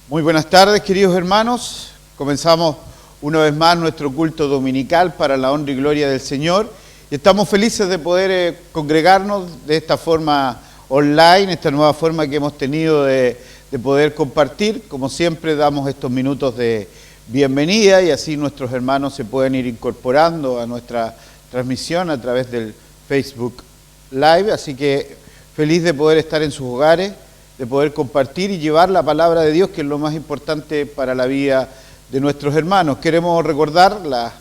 Muy buenas tardes, queridos hermanos. Comenzamos una vez más nuestro culto dominical para la honra y gloria del Señor. Y estamos felices de poder congregarnos de esta forma online, esta nueva forma que hemos tenido de poder compartir. Como siempre, damos estos minutos de bienvenida y así nuestros hermanos se pueden ir incorporando a nuestra transmisión a través del Facebook Live. Así que feliz de poder estar en sus hogares, de poder compartir y llevar la palabra de Dios, que es lo más importante para la vida de nuestros hermanos. Queremos recordar las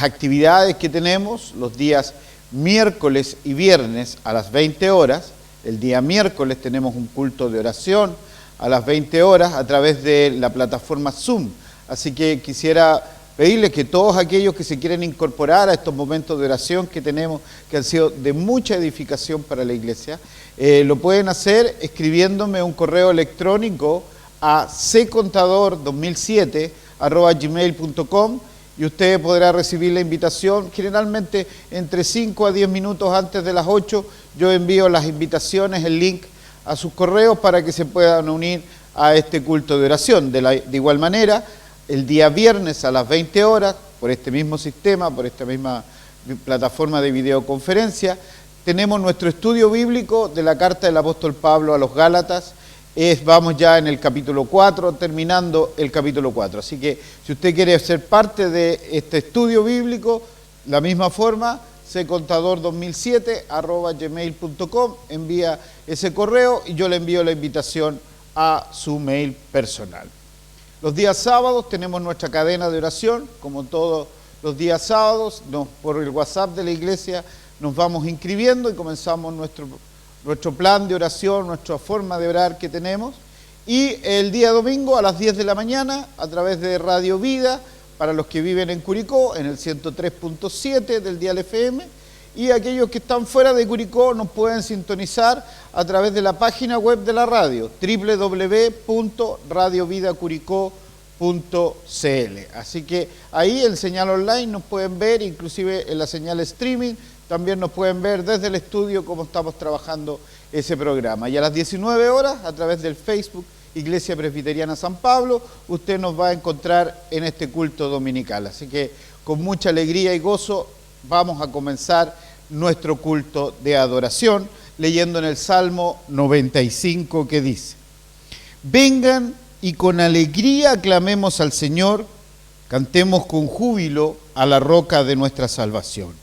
actividades que tenemos los días miércoles y viernes a las 20 horas. El día miércoles tenemos un culto de oración a las 20 horas a través de la plataforma Zoom. Así que quisiera pedirles que todos aquellos que se quieren incorporar a estos momentos de oración que tenemos, que han sido de mucha edificación para la iglesia, lo pueden hacer escribiéndome un correo electrónico a ccontador2007@gmail.com y usted podrá recibir la invitación. Generalmente entre 5 a 10 minutos antes de las 8 yo envío las invitaciones, el link a sus correos para que se puedan unir a este culto de oración. De igual manera, el día viernes a las 20 horas, por este mismo sistema, por esta misma plataforma de videoconferencia, tenemos nuestro estudio bíblico de la carta del apóstol Pablo a los Gálatas. Vamos ya en el capítulo 4, terminando el capítulo 4. Así que si usted quiere ser parte de este estudio bíblico, la misma forma, ccontador2007@gmail.com, envía ese correo y yo le envío la invitación a su mail personal. Los días sábados tenemos nuestra cadena de oración, como todos los días sábados, por el WhatsApp de la iglesia nos vamos inscribiendo y comenzamos nuestro plan de oración, nuestra forma de orar que tenemos. Y el día domingo a las 10 de la mañana, a través de Radio Vida, para los que viven en Curicó, en el 103.7 del dial FM, y aquellos que están fuera de Curicó nos pueden sintonizar a través de la página web de la radio, www.radiovidacuricó.cl. Así que ahí en señal online nos pueden ver, inclusive en la señal streaming, también nos pueden ver desde el estudio cómo estamos trabajando ese programa. Y a las 19 horas, a través del Facebook Iglesia Presbiteriana San Pablo, usted nos va a encontrar en este culto dominical. Así que con mucha alegría y gozo vamos a comenzar nuestro culto de adoración, leyendo en el Salmo 95 que dice: vengan y con alegría aclamemos al Señor, cantemos con júbilo a la roca de nuestra salvación.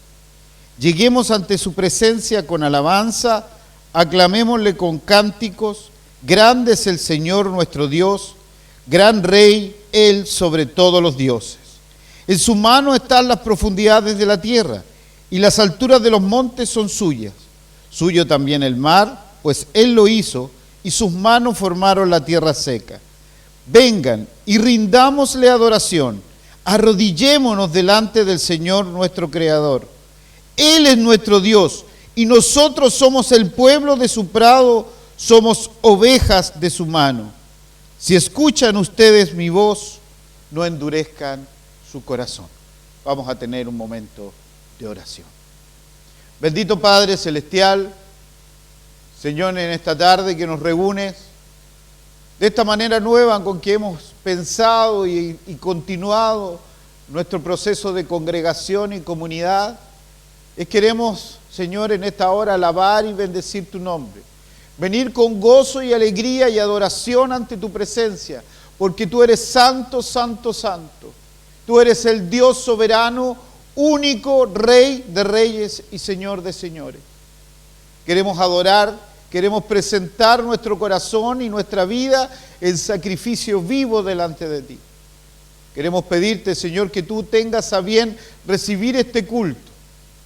Lleguemos ante su presencia con alabanza, aclamémosle con cánticos. Grande es el Señor nuestro Dios, gran Rey Él sobre todos los dioses. En su mano están las profundidades de la tierra, y las alturas de los montes son suyas. Suyo también el mar, pues Él lo hizo, y sus manos formaron la tierra seca. Vengan y rindámosle adoración, arrodillémonos delante del Señor nuestro Creador. Él es nuestro Dios, y nosotros somos el pueblo de su prado, somos ovejas de su mano. Si escuchan ustedes mi voz, no endurezcan su corazón. Vamos a tener un momento de oración. Bendito Padre Celestial, Señor, en esta tarde que nos reúnes, de esta manera nueva con que hemos pensado y continuado nuestro proceso de congregación y comunidad, queremos, Señor, en esta hora alabar y bendecir tu nombre. Venir con gozo y alegría y adoración ante tu presencia, porque tú eres santo, santo, santo. Tú eres el Dios soberano, único, Rey de reyes y Señor de señores. Queremos adorar, queremos presentar nuestro corazón y nuestra vida en sacrificio vivo delante de ti. Queremos pedirte, Señor, que tú tengas a bien recibir este culto,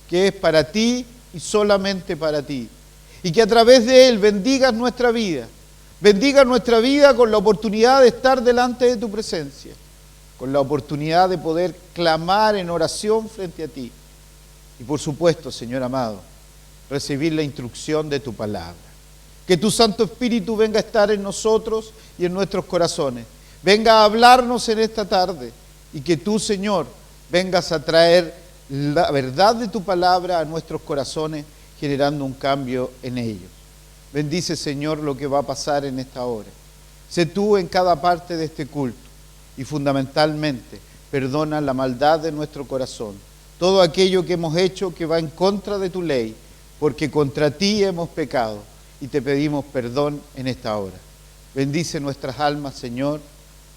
que es para ti y solamente para ti. Y que a través de él bendigas nuestra vida con la oportunidad de estar delante de tu presencia, con la oportunidad de poder clamar en oración frente a ti. Y por supuesto, Señor amado, recibir la instrucción de tu palabra. Que tu Santo Espíritu venga a estar en nosotros y en nuestros corazones. Venga a hablarnos en esta tarde y que tú, Señor, vengas a traer la verdad de tu palabra a nuestros corazones, generando un cambio en ellos. Bendice, Señor, lo que va a pasar en esta hora. Sé tú en cada parte de este culto y fundamentalmente perdona la maldad de nuestro corazón, todo aquello que hemos hecho que va en contra de tu ley, porque contra ti hemos pecado y te pedimos perdón en esta hora. Bendice nuestras almas, Señor,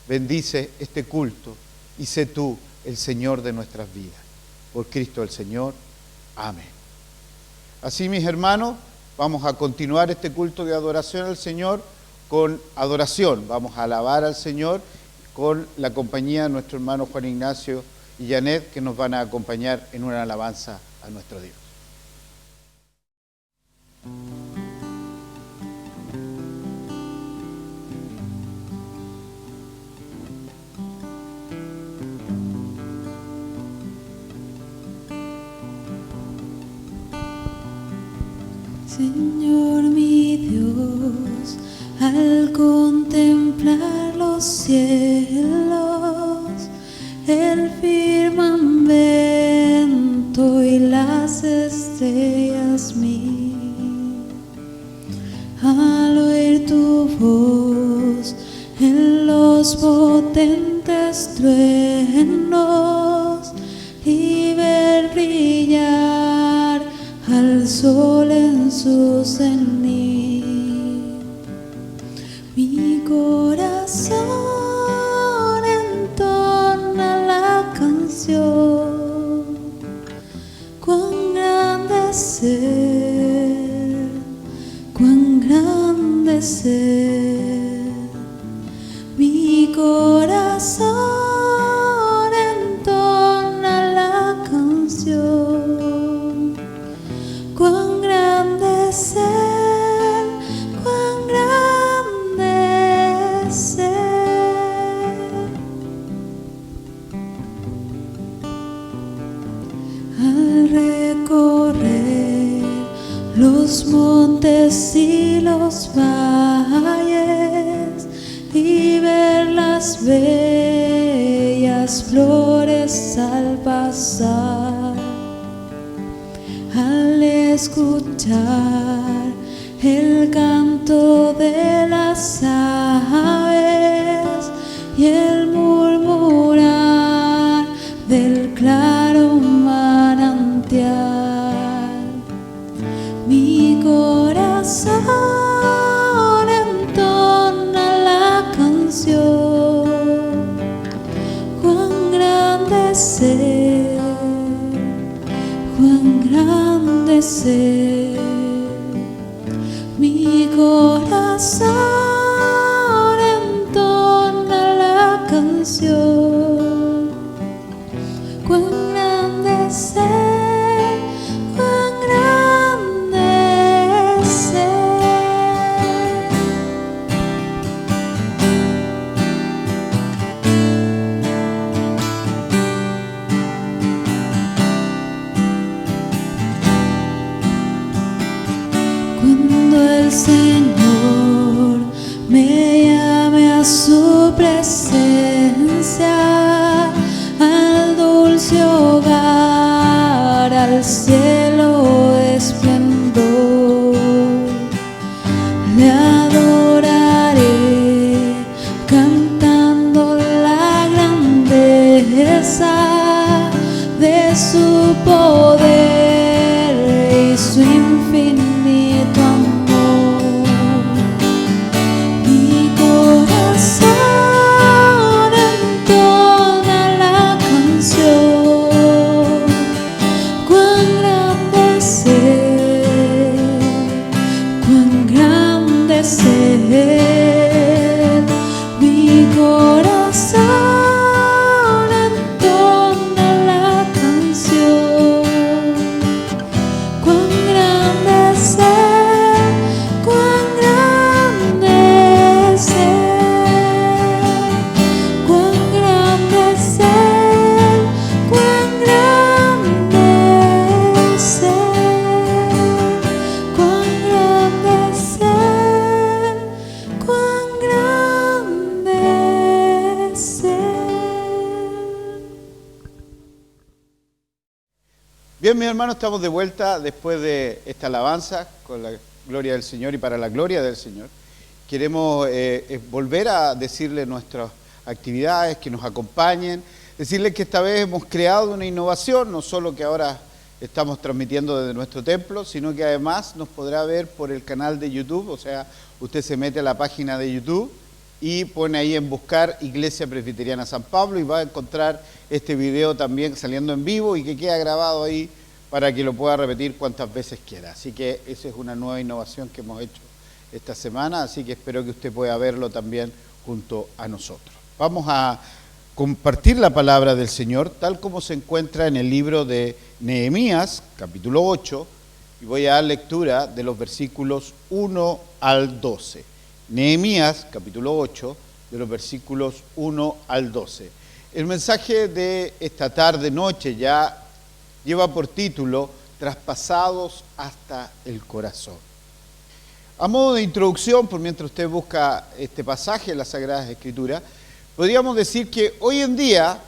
bendice este culto y sé tú el Señor de nuestras vidas. Por Cristo el Señor. Amén. Así, mis hermanos, vamos a continuar este culto de adoración al Señor con adoración. Vamos a alabar al Señor con la compañía de nuestro hermano Juan Ignacio y Janet, que nos van a acompañar en una alabanza a nuestro Dios. Señor mi Dios, al contemplar los cielos, el firmamento y las estrellas al oír tu voz en los potentes truenos y ver brillar al sol en su cenit, mi corazón entona la canción. Cuán grande ser, cuán grande ser, mi corazón entona la canción. Cuán grande ser, cuán grande ser. Al recorrer los montes y los valles y ver las bellas flores al pasar, al escuchar el canto de las aves y el murmurar del claro manantial, mi corazón entona la canción. Cuán grande ser, cuán grande ser, mi corazón entona la canción. Cuán grande ser, cuán grande ser. Cuando el Señor me llame a su presencia, al dulce hogar, al cielo esplendor, le adoraré cantando la grandeza de su poder y su infinito amor. Mi corazón entona la canción. Cuán grande ser, cuán grande ser, mi corazón entona la canción. Cuán grande ser, cuán grande ser, cuán grande ser, cuán grande ser, cuán grande ser, cuán grande ser. Bien, mis hermanos, estamos de vuelta después de esta alabanza con la gloria del Señor y para la gloria del Señor. queremos volver a decirle nuestras actividades, que nos acompañen, decirles que esta vez hemos creado una innovación, no solo que ahora estamos transmitiendo desde nuestro templo, sino que además nos podrá ver por el canal de YouTube, o sea, usted se mete a la página de YouTube y pone ahí en buscar Iglesia Presbiteriana San Pablo y va a encontrar este video también saliendo en vivo y que queda grabado ahí para que lo pueda repetir cuantas veces quiera. Así que esa es una nueva innovación que hemos hecho esta semana, así que espero que usted pueda verlo también junto a nosotros. Vamos a compartir la palabra del Señor tal como se encuentra en el libro de Nehemías, capítulo 8, y voy a dar lectura de los versículos 1 al 12. Nehemías, capítulo 8, de los versículos 1 al 12. El mensaje de esta tarde, noche, ya lleva por título Traspasados hasta el corazón. A modo de introducción, por mientras usted busca este pasaje en las Sagradas Escrituras, podríamos decir que hoy en día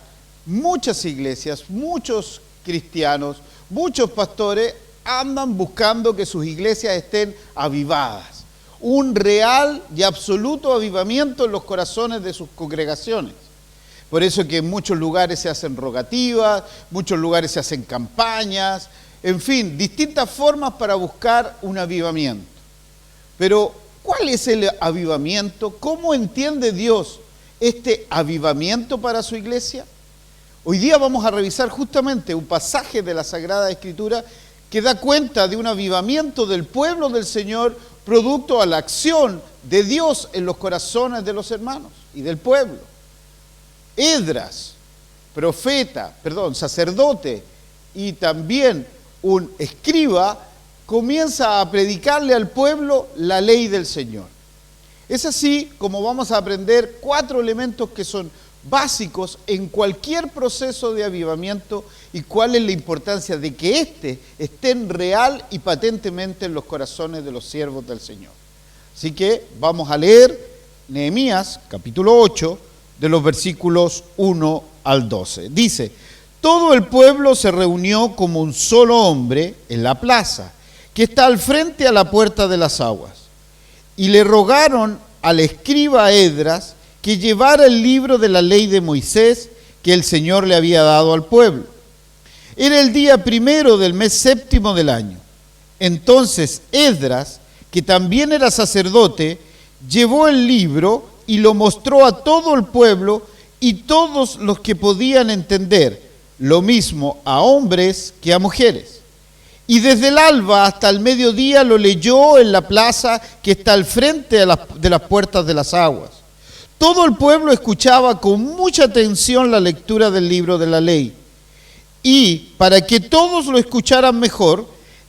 muchas iglesias, muchos cristianos, muchos pastores andan buscando que sus iglesias estén avivadas. Un real y absoluto avivamiento en los corazones de sus congregaciones. Por eso que en muchos lugares se hacen rogativas, muchos lugares se hacen campañas, en fin, distintas formas para buscar un avivamiento. Pero, ¿cuál es el avivamiento? ¿Cómo entiende Dios este avivamiento para su iglesia? Hoy día vamos a revisar justamente un pasaje de la Sagrada Escritura que da cuenta de un avivamiento del pueblo del Señor producto a la acción de Dios en los corazones de los hermanos y del pueblo. Esdras, sacerdote y también un escriba, comienza a predicarle al pueblo la ley del Señor. Es así como vamos a aprender 4 elementos que son básicos en cualquier proceso de avivamiento y cuál es la importancia de que éste esté real y patentemente en los corazones de los siervos del Señor. Así que vamos a leer Nehemías, capítulo 8, de los versículos 1 al 12. Dice: todo el pueblo se reunió como un solo hombre en la plaza, que está al frente a la puerta de las aguas, y le rogaron al escriba Esdras que llevara el libro de la ley de Moisés que el Señor le había dado al pueblo. Era el día 1 del mes 7 del año. Entonces Esdras, que también era sacerdote, llevó el libro y lo mostró a todo el pueblo y todos los que podían entender, lo mismo a hombres que a mujeres. Y desde el alba hasta el mediodía lo leyó en la plaza que está al frente de las puertas de las aguas. Todo el pueblo escuchaba con mucha atención la lectura del libro de la ley. Y para que todos lo escucharan mejor,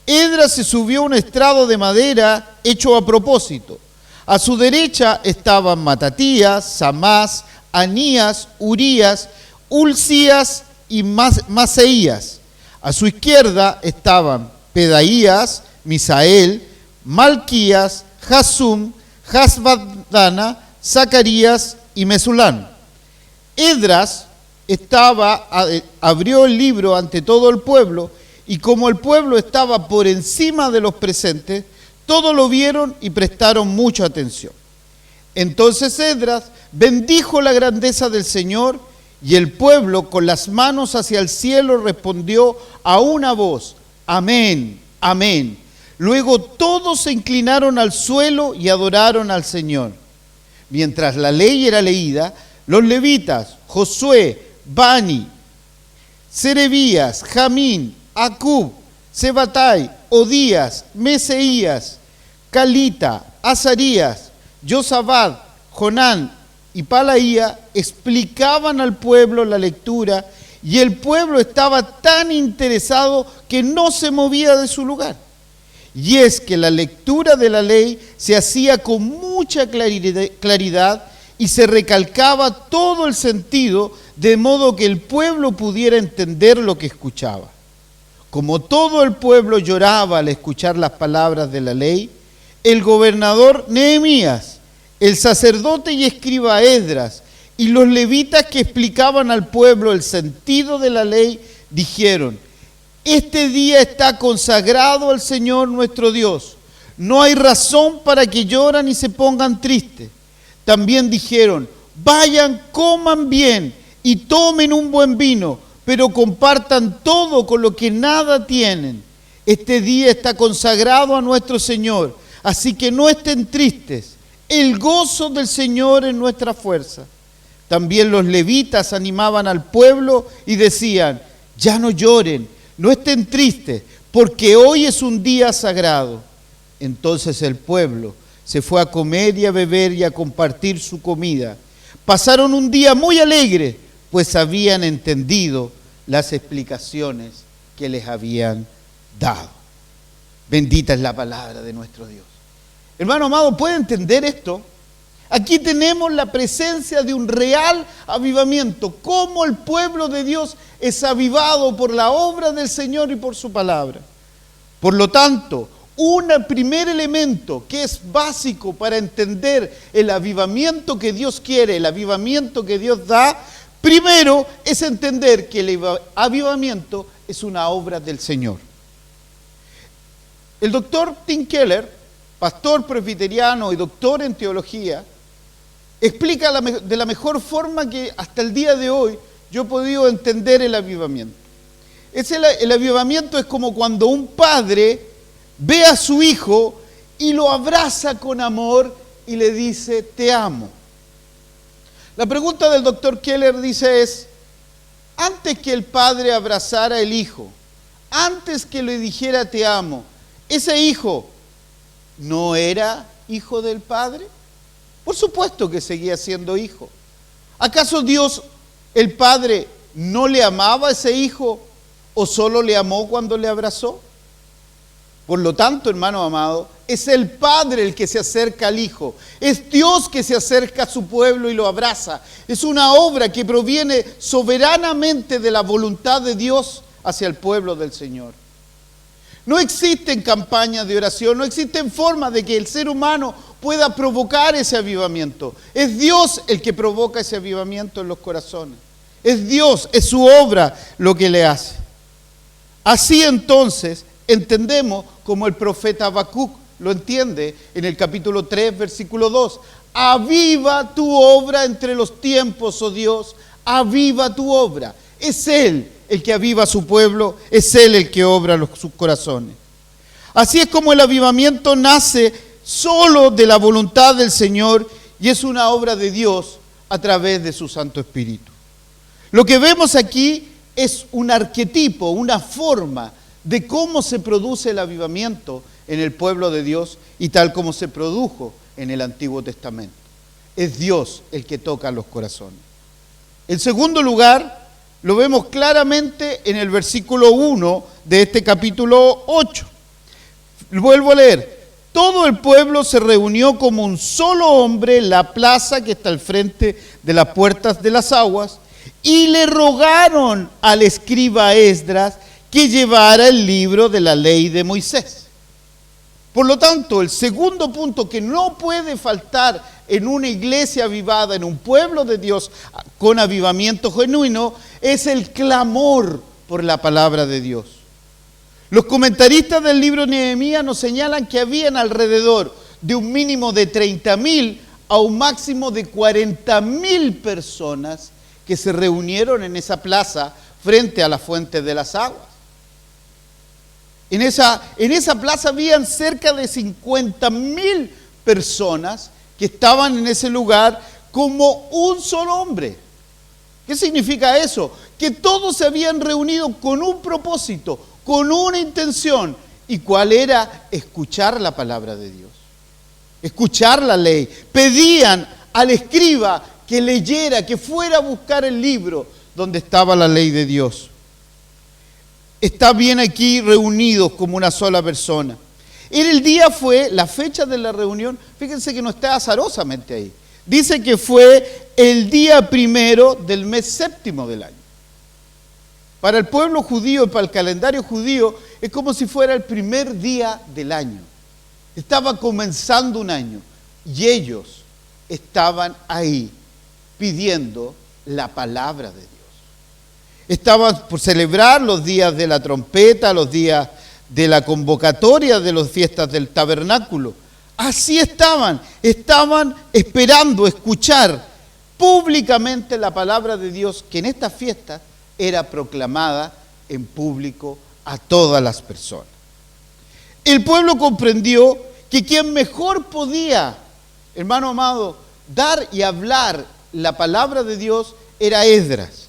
Esdras se subió a un estrado de madera hecho a propósito. A su derecha estaban Matatías, Samás, Anías, Urías, Ulcías y Maseías. A su izquierda estaban Pedaías, Misael, Malquías, Jasum, Hasbadana, Zacarías y Mesulán. Esdras abrió el libro ante todo el pueblo, y como el pueblo estaba por encima de los presentes, todos lo vieron y prestaron mucha atención. Entonces Esdras bendijo la grandeza del Señor, y el pueblo con las manos hacia el cielo respondió a una voz: amén, amén. Luego todos se inclinaron al suelo y adoraron al Señor. Mientras la ley era leída, los levitas, Josué, Bani, Serebías, Jamín, Acub, Sebatai, Odías, Meseías, Calita, Azarías, Josabad, Jonán y Palaía explicaban al pueblo la lectura, y el pueblo estaba tan interesado que no se movía de su lugar. Y es que la lectura de la ley se hacía con mucha claridad y se recalcaba todo el sentido, de modo que el pueblo pudiera entender lo que escuchaba. Como todo el pueblo lloraba al escuchar las palabras de la ley, el gobernador Nehemías, el sacerdote y escriba Esdras y los levitas que explicaban al pueblo el sentido de la ley dijeron: este día está consagrado al Señor nuestro Dios. no hay razón para que lloran y se pongan tristes. También dijeron, vayan, coman bien y tomen un buen vino, pero compartan todo con lo que nada tienen. Este día está consagrado a nuestro Señor, así que no estén tristes. El gozo del Señor es nuestra fuerza. También los levitas animaban al pueblo y decían, ya no lloren, no estén tristes, porque hoy es un día sagrado. Entonces el pueblo se fue a comer y a beber y a compartir su comida. Pasaron un día muy alegre, pues habían entendido las explicaciones que les habían dado. Bendita es la palabra de nuestro Dios. Hermano amado, ¿puede entender esto? Aquí tenemos la presencia de un real avivamiento. Cómo el pueblo de Dios es avivado por la obra del Señor y por su palabra. Por lo tanto, un primer elemento que es básico para entender el avivamiento que Dios quiere, el avivamiento que Dios da, primero es entender que el avivamiento es una obra del Señor. El doctor Tim Keller, pastor presbiteriano y doctor en teología, explica de la mejor forma que hasta el día de hoy yo he podido entender el avivamiento. El avivamiento es como cuando un padre ve a su hijo y lo abraza con amor y le dice, te amo. La pregunta del doctor Keller dice es, antes que el padre abrazara al hijo, antes que le dijera te amo, ¿ese hijo no era hijo del padre? Por supuesto que seguía siendo hijo. ¿Acaso Dios, el Padre, no le amaba a ese hijo o solo le amó cuando le abrazó? Por lo tanto, hermano amado, es el Padre el que se acerca al Hijo. Es Dios que se acerca a su pueblo y lo abraza. Es una obra que proviene soberanamente de la voluntad de Dios hacia el pueblo del Señor. No existen campañas de oración, no existen formas de que el ser humano pueda provocar ese avivamiento. Es Dios el que provoca ese avivamiento en los corazones. Es Dios, es su obra lo que le hace. Así entonces entendemos como el profeta Habacuc lo entiende en el capítulo 3, versículo 2. Aviva tu obra entre los tiempos, oh Dios, aviva tu obra. Es Él el que aviva a su pueblo, es Él el que obra sus corazones. Así es como el avivamiento nace solo de la voluntad del Señor y es una obra de Dios a través de su Santo Espíritu. Lo que vemos aquí es un arquetipo, una forma de cómo se produce el avivamiento en el pueblo de Dios y tal como se produjo en el Antiguo Testamento. Es Dios el que toca los corazones. En segundo lugar, lo vemos claramente en el versículo 1 de este capítulo 8. Vuelvo a leer. Todo el pueblo se reunió como un solo hombre en la plaza que está al frente de las puertas de las aguas y le rogaron al escriba Esdras que llevara el libro de la ley de Moisés. Por lo tanto, el segundo punto que no puede faltar en una iglesia avivada, en un pueblo de Dios con avivamiento genuino, es el clamor por la palabra de Dios. Los comentaristas del libro de Nehemías nos señalan que habían alrededor de un mínimo de 30,000 a un máximo de 40,000 personas que se reunieron en esa plaza frente a la fuente de las aguas. En esa plaza habían cerca de 50,000 personas que estaban en ese lugar como un solo hombre. ¿Qué significa eso? Que todos se habían reunido con un propósito, con una intención. ¿Y cuál era? Escuchar la palabra de Dios. Escuchar la ley. Pedían al escriba que leyera, que fuera a buscar el libro donde estaba la ley de Dios. Está bien aquí reunidos como una sola persona. La fecha de la reunión, fíjense que no está azarosamente ahí. Dice que fue el día 1 del mes 7 del año. Para el pueblo judío y para el calendario judío es como si fuera el primer día del año. Estaba comenzando un año y ellos estaban ahí pidiendo la palabra de Dios. Estaban por celebrar los días de la trompeta, los días de la convocatoria de las fiestas del tabernáculo. Así estaban esperando escuchar públicamente la palabra de Dios, que en estas fiestas era proclamada en público a todas las personas. El pueblo comprendió que quien mejor podía, hermano amado, dar y hablar la palabra de Dios era Esdras.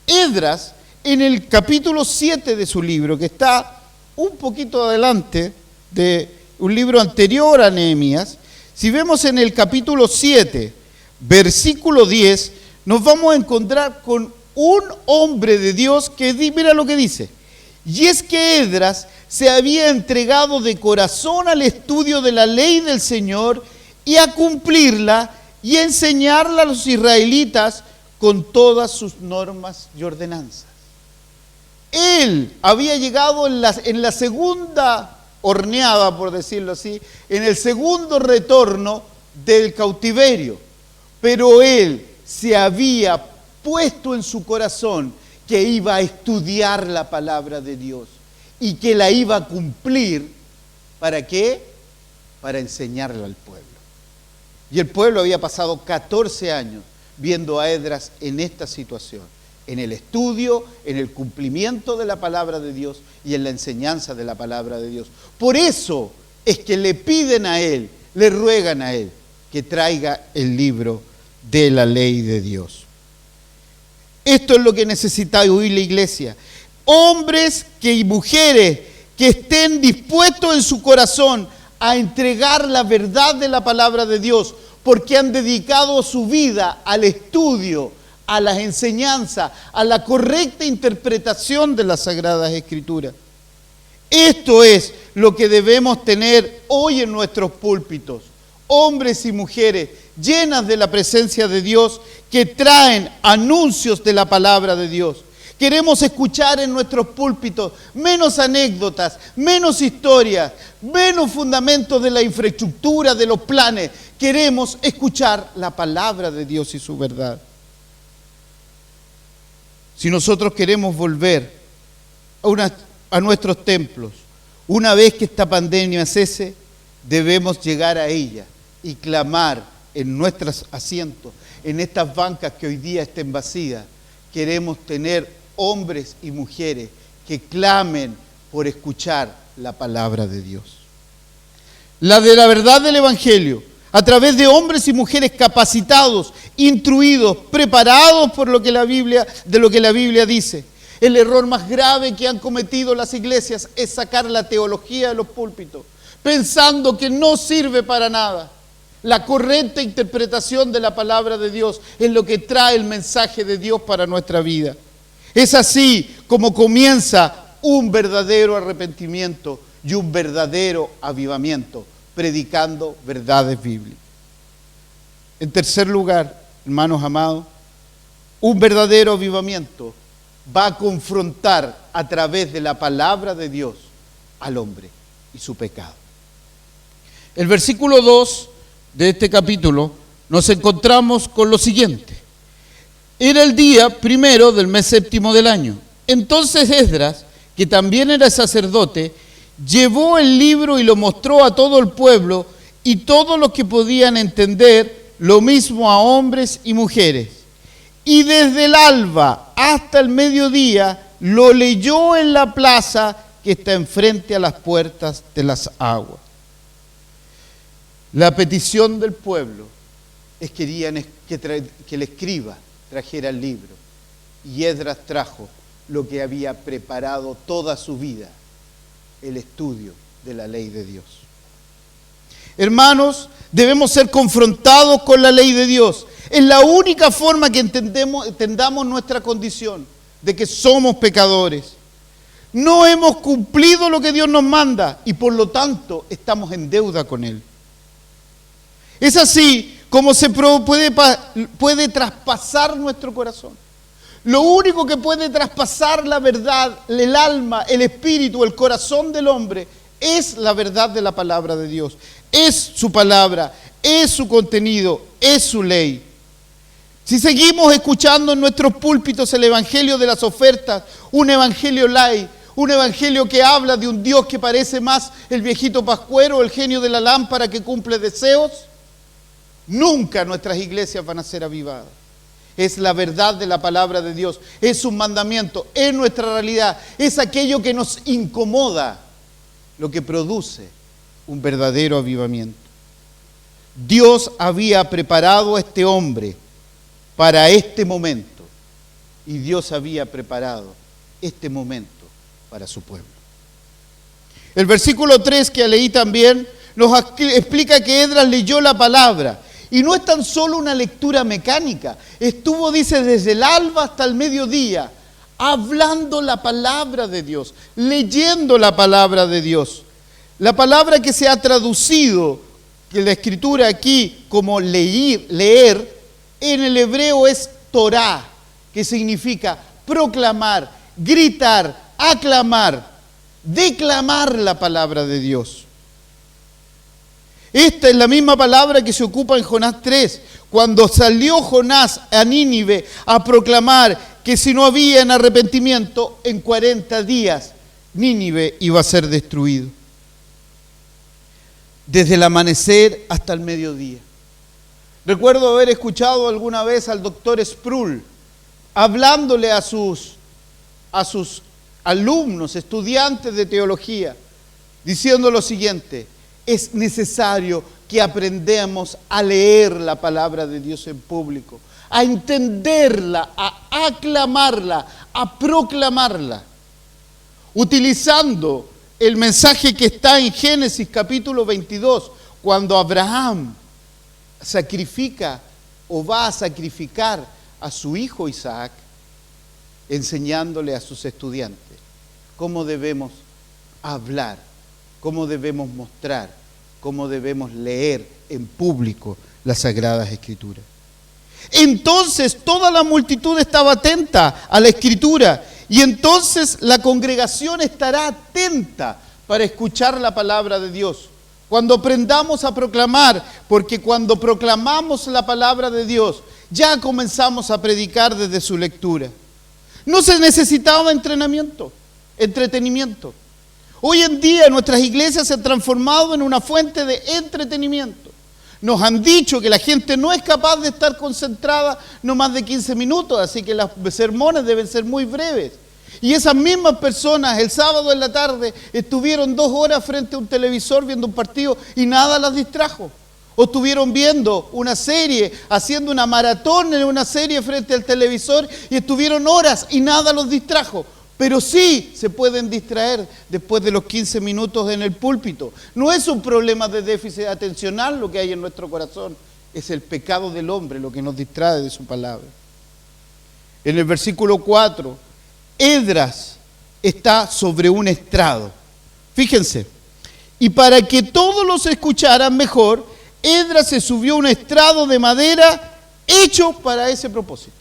Esdras, en el capítulo 7 de su libro, que está un poquito adelante de un libro anterior a Nehemías, si vemos en el capítulo 7, versículo 10, nos vamos a encontrar con un hombre de Dios que, mira lo que dice, y es que Esdras se había entregado de corazón al estudio de la ley del Señor y a cumplirla y enseñarla a los israelitas con todas sus normas y ordenanzas. Él había llegado en la segunda horneada, por decirlo así, en el segundo retorno del cautiverio, pero él se había puesto en su corazón que iba a estudiar la palabra de Dios y que la iba a cumplir. ¿Para qué? Para enseñarla al pueblo. Y el pueblo había pasado 14 años viendo a Esdras en esta situación, en el estudio, en el cumplimiento de la palabra de Dios y en la enseñanza de la palabra de Dios. Por eso es que le piden a él, le ruegan a él que traiga el libro de la ley de Dios. Esto es lo que necesita hoy la iglesia. Hombres y mujeres que estén dispuestos en su corazón a entregar la verdad de la palabra de Dios, porque han dedicado su vida al estudio, a las enseñanzas, a la correcta interpretación de las Sagradas Escrituras. Esto es lo que debemos tener hoy en nuestros púlpitos. Hombres y mujeres llenas de la presencia de Dios que traen anuncios de la palabra de Dios. Queremos escuchar en nuestros púlpitos menos anécdotas, menos historias, menos fundamentos de la infraestructura, de los planes. Queremos escuchar la palabra de Dios y su verdad. Si nosotros queremos volver a nuestros templos, una vez que esta pandemia cese, debemos llegar a ella y clamar en nuestros asientos, en estas bancas que hoy día estén vacías. Queremos tener hombres y mujeres que clamen por escuchar la palabra de Dios. La de la verdad del Evangelio, a través de hombres y mujeres capacitados, instruidos, preparados por lo que la Biblia dice. El error más grave que han cometido las iglesias es sacar la teología de los púlpitos, pensando que no sirve para nada. La correcta interpretación de la palabra de Dios es lo que trae el mensaje de Dios para nuestra vida. Es así como comienza un verdadero arrepentimiento y un verdadero avivamiento, predicando verdades bíblicas. En tercer lugar, hermanos amados, un verdadero avivamiento va a confrontar a través de la palabra de Dios al hombre y su pecado. El versículo 2 de este capítulo nos encontramos con lo siguiente. Era el día primero del mes séptimo del año. Entonces Esdras, que también era sacerdote, llevó el libro y lo mostró a todo el pueblo y todos los que podían entender, lo mismo a hombres y mujeres. Y desde el alba hasta el mediodía lo leyó en la plaza que está enfrente a las puertas de las aguas. La petición del pueblo es que querían que el escriba trajera el libro. Y Esdras trajo lo que había preparado toda su vida, el estudio de la ley de Dios. Hermanos, debemos ser confrontados con la ley de Dios. Es la única forma que entendamos nuestra condición, de que somos pecadores. No hemos cumplido lo que Dios nos manda y por lo tanto estamos en deuda con Él. Es así como se puede traspasar nuestro corazón. Lo único que puede traspasar la verdad, el alma, el espíritu, el corazón del hombre, es la verdad de la palabra de Dios. Es su palabra, es su contenido, es su ley. Si seguimos escuchando en nuestros púlpitos el evangelio de las ofertas, un evangelio light, un evangelio que habla de un Dios que parece más el viejito pascuero, el genio de la lámpara que cumple deseos, nunca nuestras iglesias van a ser avivadas. Es la verdad de la palabra de Dios, es un mandamiento, es nuestra realidad, es aquello que nos incomoda, lo que produce un verdadero avivamiento. Dios había preparado a este hombre para este momento y Dios había preparado este momento para su pueblo. El versículo 3 que leí también nos explica que Esdras leyó la palabra. Y no es tan solo una lectura mecánica. Estuvo, dice, desde el alba hasta el mediodía, hablando la palabra de Dios, leyendo la palabra de Dios. La palabra que se ha traducido, que la escritura aquí como leer, en el hebreo es Torá, que significa proclamar, gritar, aclamar, declamar la palabra de Dios. Esta es la misma palabra que se ocupa en Jonás 3, cuando salió Jonás a Nínive a proclamar que si no había arrepentimiento, en 40 días Nínive iba a ser destruido. Desde el amanecer hasta el mediodía. Recuerdo haber escuchado alguna vez al doctor Sproul hablándole a sus alumnos, estudiantes de teología, diciendo lo siguiente: es necesario que aprendamos a leer la palabra de Dios en público, a entenderla, a aclamarla, a proclamarla, utilizando el mensaje que está en Génesis capítulo 22, cuando Abraham sacrifica o va a sacrificar a su hijo Isaac, enseñándole a sus estudiantes cómo debemos hablar, cómo debemos mostrar, cómo debemos leer en público las Sagradas Escrituras. Entonces toda la multitud estaba atenta a la Escritura y entonces la congregación estará atenta para escuchar la palabra de Dios. Cuando aprendamos a proclamar, porque cuando proclamamos la palabra de Dios, ya comenzamos a predicar desde su lectura. No se necesitaba entretenimiento. Hoy en día nuestras iglesias se han transformado en una fuente de entretenimiento. Nos han dicho que la gente no es capaz de estar concentrada no más de 15 minutos, así que los sermones deben ser muy breves. Y esas mismas personas el sábado en la tarde estuvieron 2 horas frente a un televisor viendo un partido y nada las distrajo. O estuvieron viendo una serie, haciendo una maratón en una serie frente al televisor y estuvieron horas y nada los distrajo. Pero sí se pueden distraer después de los 15 minutos en el púlpito. No es un problema de déficit atencional lo que hay en nuestro corazón, es el pecado del hombre lo que nos distrae de su palabra. En el versículo 4, Esdras está sobre un estrado. Fíjense, y para que todos los escucharan mejor, Esdras se subió a un estrado de madera hecho para ese propósito.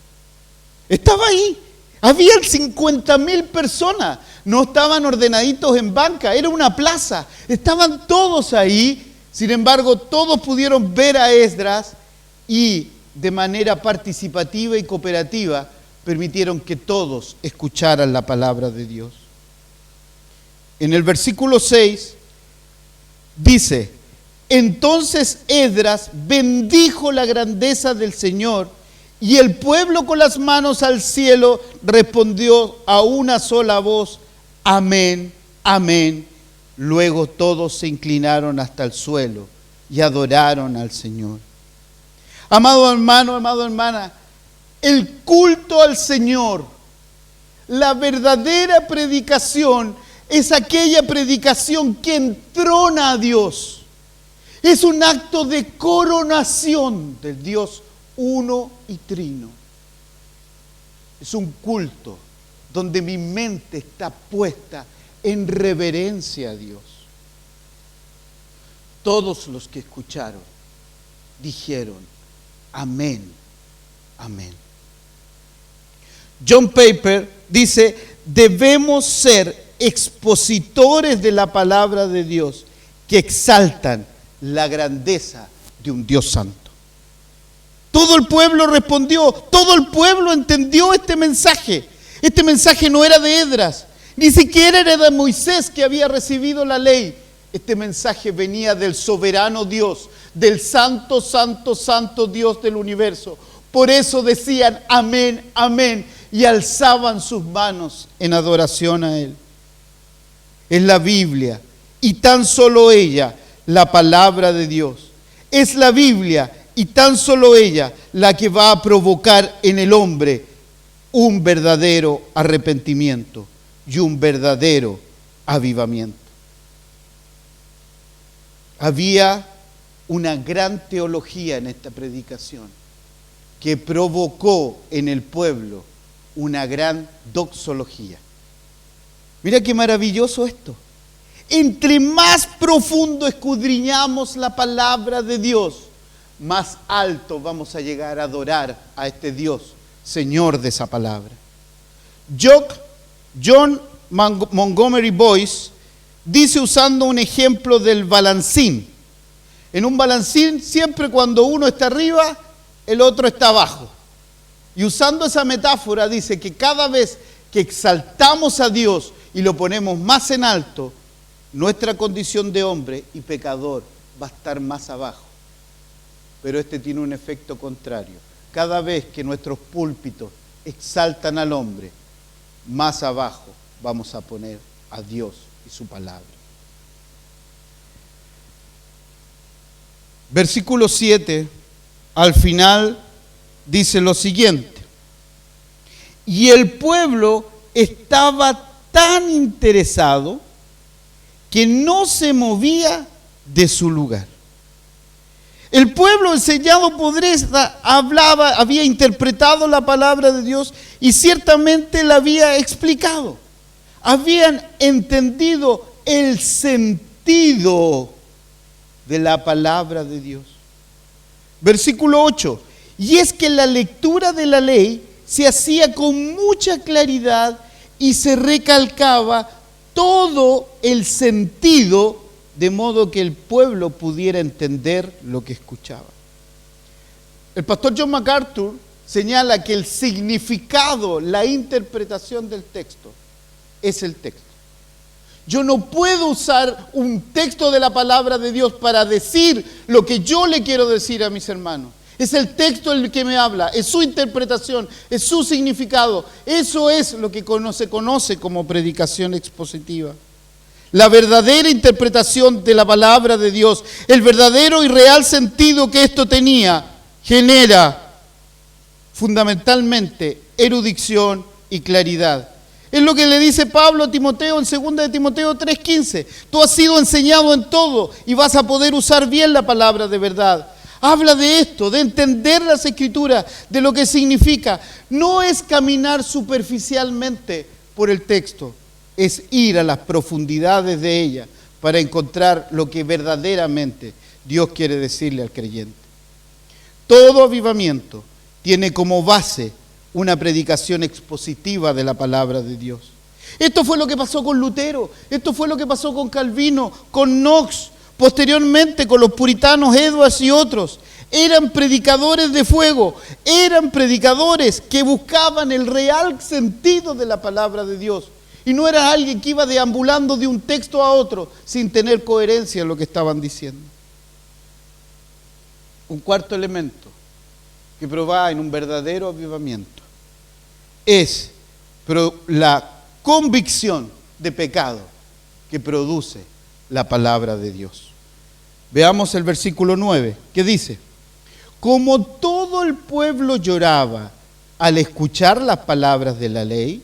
Estaba ahí. Habían 50.000 personas, no estaban ordenaditos en banca, era una plaza, estaban todos ahí. Sin embargo, todos pudieron ver a Esdras y de manera participativa y cooperativa permitieron que todos escucharan la palabra de Dios. En el versículo 6 dice: entonces Esdras bendijo la grandeza del Señor y el pueblo con las manos al cielo respondió a una sola voz: amén, amén. Luego todos se inclinaron hasta el suelo y adoraron al Señor. Amado hermano, amada hermana, el culto al Señor, la verdadera predicación, es aquella predicación que entrona a Dios. Es un acto de coronación del Dios uno y trino. Es un culto donde mi mente está puesta en reverencia a Dios. Todos los que escucharon dijeron: amén, amén. John Piper dice: debemos ser expositores de la palabra de Dios que exaltan la grandeza de un Dios santo. Todo el pueblo respondió, todo el pueblo entendió este mensaje. Este mensaje no era de Esdras, Ni siquiera era de Moisés que había recibido la ley. Este mensaje venía del soberano Dios, del santo, santo, santo Dios del universo. Por eso decían amén, amén, y alzaban sus manos en adoración a Él. Es la Biblia, y tan solo ella, la palabra de Dios. Es la Biblia, y tan solo ella, la que va a provocar en el hombre un verdadero arrepentimiento y un verdadero avivamiento. Había una gran teología en esta predicación que provocó en el pueblo una gran doxología. Mira qué maravilloso esto. Entre más profundo escudriñamos la palabra de Dios, más alto vamos a llegar a adorar a este Dios, Señor de esa palabra. John Montgomery Boyce dice, usando un ejemplo del balancín. En un balancín, siempre cuando uno está arriba, el otro está abajo. Y usando esa metáfora, dice que cada vez que exaltamos a Dios y lo ponemos más en alto, nuestra condición de hombre y pecador va a estar más abajo. Pero este tiene un efecto contrario. Cada vez que nuestros púlpitos exaltan al hombre, más abajo vamos a poner a Dios y su palabra. Versículo 7, al final dice lo siguiente: y el pueblo estaba tan interesado que no se movía de su lugar. El pueblo enseñado por esta había interpretado la palabra de Dios y ciertamente la había explicado. Habían entendido el sentido de la palabra de Dios. Versículo 8. Y es que la lectura de la ley se hacía con mucha claridad y se recalcaba todo el sentido, de modo que el pueblo pudiera entender lo que escuchaba. El pastor John MacArthur señala que el significado, la interpretación del texto, es el texto. Yo no puedo usar un texto de la palabra de Dios para decir lo que yo le quiero decir a mis hermanos. Es el texto el que me habla, es su interpretación, es su significado. Eso es lo que se conoce como predicación expositiva. La verdadera interpretación de la palabra de Dios, el verdadero y real sentido que esto tenía, genera fundamentalmente erudición y claridad. Es lo que le dice Pablo a Timoteo en 2 de Timoteo 3:15. Tú has sido enseñado en todo y vas a poder usar bien la palabra de verdad. Habla de esto, de entender las Escrituras, de lo que significa. No es caminar superficialmente por el texto, es ir a las profundidades de ella para encontrar lo que verdaderamente Dios quiere decirle al creyente. Todo avivamiento tiene como base una predicación expositiva de la palabra de Dios. Esto fue lo que pasó con Lutero, esto fue lo que pasó con Calvino, con Knox, posteriormente con los puritanos Edwards y otros. Eran predicadores de fuego, eran predicadores que buscaban el real sentido de la palabra de Dios. Y no era alguien que iba deambulando de un texto a otro sin tener coherencia en lo que estaban diciendo. Un cuarto elemento que provee en un verdadero avivamiento es la convicción de pecado que produce la palabra de Dios. Veamos el versículo 9, que dice: como todo el pueblo lloraba al escuchar las palabras de la ley,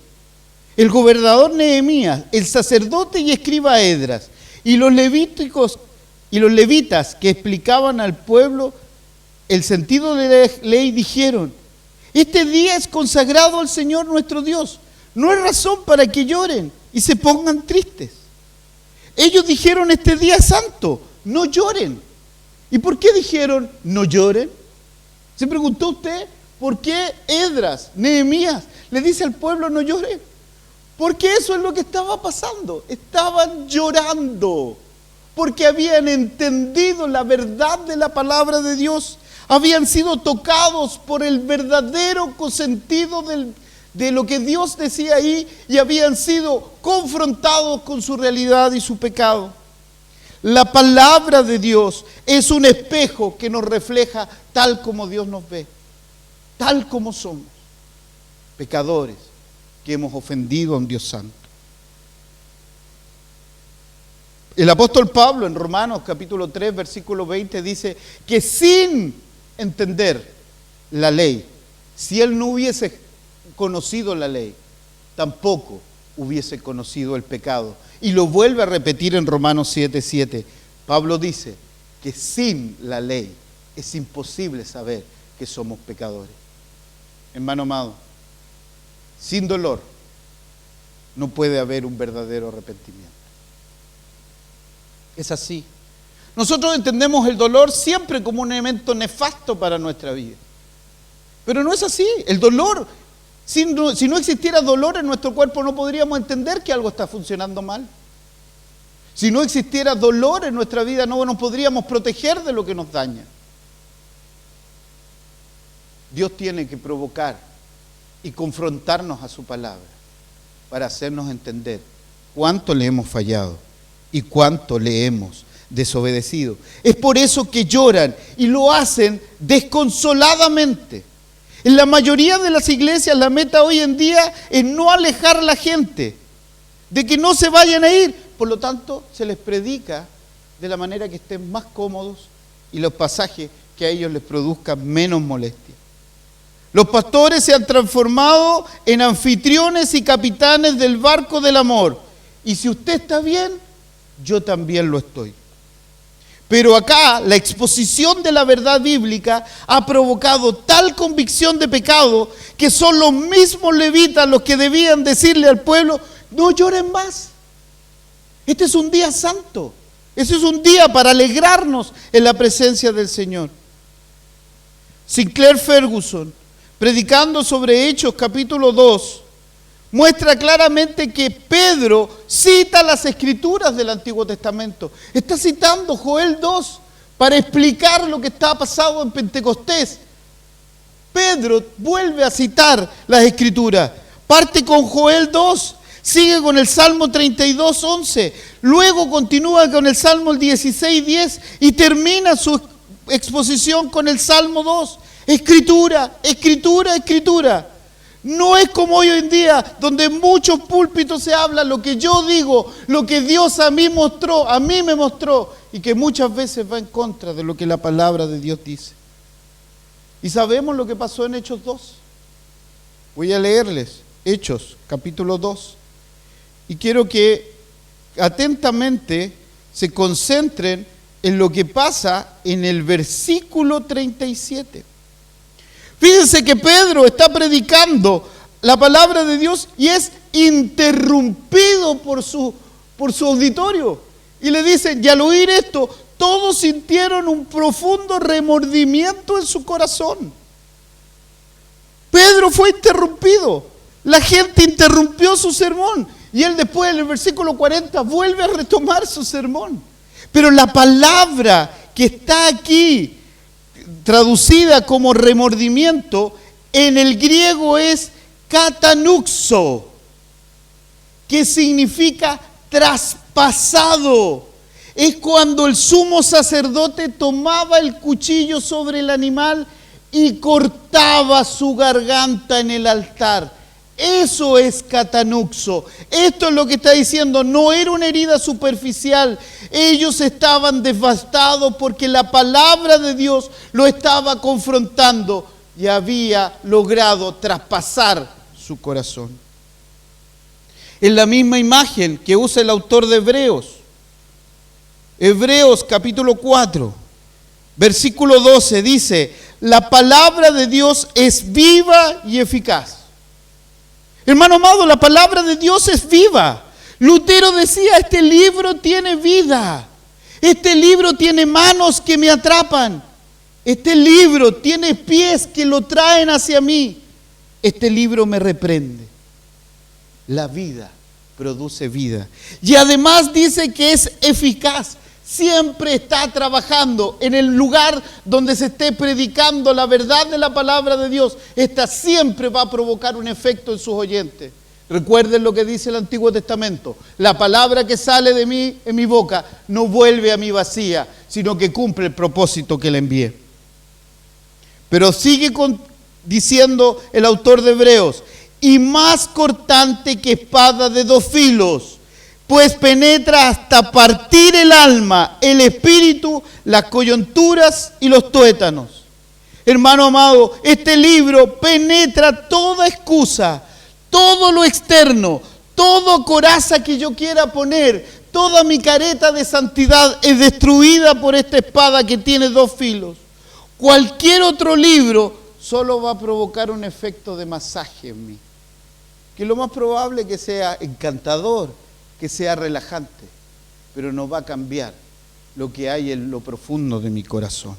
el gobernador Nehemías, el sacerdote y escriba Esdras, y los levitas que explicaban al pueblo el sentido de la ley, dijeron: este día es consagrado al Señor nuestro Dios, no es razón para que lloren y se pongan tristes. Ellos dijeron: este día es santo, no lloren. ¿Y por qué dijeron no lloren? ¿Se preguntó usted por qué Esdras, Nehemías, le dice al pueblo no lloren? Porque eso es lo que estaba pasando. Estaban llorando porque habían entendido la verdad de la palabra de Dios. Habían sido tocados por el verdadero sentido de lo que Dios decía ahí y habían sido confrontados con su realidad y su pecado. La palabra de Dios es un espejo que nos refleja tal como Dios nos ve, tal como somos, pecadores que hemos ofendido a un Dios santo. El apóstol Pablo en Romanos capítulo 3, versículo 20 dice que sin entender la ley, si él no hubiese conocido la ley, tampoco hubiese conocido el pecado. Y lo vuelve a repetir en Romanos 7:7. Pablo dice que sin la ley es imposible saber que somos pecadores. Hermano amado, sin dolor no puede haber un verdadero arrepentimiento. Es así. Nosotros entendemos el dolor siempre como un elemento nefasto para nuestra vida. Pero no es así. El dolor, si no existiera dolor en nuestro cuerpo, no podríamos entender que algo está funcionando mal. Si no existiera dolor en nuestra vida, no nos podríamos proteger de lo que nos daña. Dios tiene que provocar y confrontarnos a su palabra para hacernos entender cuánto le hemos fallado y cuánto le hemos desobedecido. Es por eso que lloran y lo hacen desconsoladamente. En la mayoría de las iglesias la meta hoy en día es no alejar a la gente, de que no se vayan a ir. Por lo tanto, se les predica de la manera que estén más cómodos y los pasajes que a ellos les produzcan menos molestia. Los pastores se han transformado en anfitriones y capitanes del barco del amor. Y si usted está bien, yo también lo estoy. Pero acá la exposición de la verdad bíblica ha provocado tal convicción de pecado que son los mismos levitas los que debían decirle al pueblo: no lloren más. Este es un día santo. Este es un día para alegrarnos en la presencia del Señor. Sinclair Ferguson, predicando sobre Hechos capítulo 2, muestra claramente que Pedro cita las escrituras del Antiguo Testamento. Está citando Joel 2 para explicar lo que está pasando en Pentecostés. Pedro vuelve a citar las escrituras. Parte con Joel 2, sigue con el Salmo 32, 11. Luego continúa con el Salmo 16, 10 y termina su exposición con el Salmo 2. Escritura, escritura, escritura. No es como hoy en día, donde en muchos púlpitos se habla lo que yo digo, lo que Dios a mí me mostró, y que muchas veces va en contra de lo que la palabra de Dios dice. Y sabemos lo que pasó en Hechos 2. Voy a leerles Hechos, capítulo 2. Y quiero que atentamente se concentren en lo que pasa en el versículo 37. Fíjense que Pedro está predicando la palabra de Dios y es interrumpido por su auditorio. Y le dicen, y al oír esto, todos sintieron un profundo remordimiento en su corazón. Pedro fue interrumpido. La gente interrumpió su sermón. Y él después, en el versículo 40, vuelve a retomar su sermón. Pero la palabra que está aquí, traducida como remordimiento, en el griego es katanuxo, que significa traspasado. Es cuando el sumo sacerdote tomaba el cuchillo sobre el animal y cortaba su garganta en el altar. Eso es katanuxo. Esto es lo que está diciendo. No era una herida superficial. Ellos estaban devastados porque la palabra de Dios lo estaba confrontando y había logrado traspasar su corazón. En la misma imagen que usa el autor de Hebreos capítulo 4, versículo 12 dice: la palabra de Dios es viva y eficaz. Hermano amado, la palabra de Dios es viva. Lutero decía, este libro tiene vida. Este libro tiene manos que me atrapan. Este libro tiene pies que lo traen hacia mí. Este libro me reprende. La vida produce vida. Y además dice que es eficaz. siempre está trabajando en el lugar donde se esté predicando la verdad de la palabra de Dios. Esta siempre va a provocar un efecto en sus oyentes. Recuerden lo que dice el Antiguo Testamento: la palabra que sale de mí, en mi boca, no vuelve a mí vacía, sino que cumple el propósito que le envié. Pero sigue diciendo el autor de Hebreos: y más cortante que espada de dos filos, pues penetra hasta partir el alma, el espíritu, las coyunturas y los tuétanos. Hermano amado, este libro penetra toda excusa, todo lo externo, toda coraza que yo quiera poner, toda mi careta de santidad es destruida por esta espada que tiene dos filos. Cualquier otro libro solo va a provocar un efecto de masaje en mí, que lo más probable es que sea encantador, que sea relajante, pero no va a cambiar lo que hay en lo profundo de mi corazón.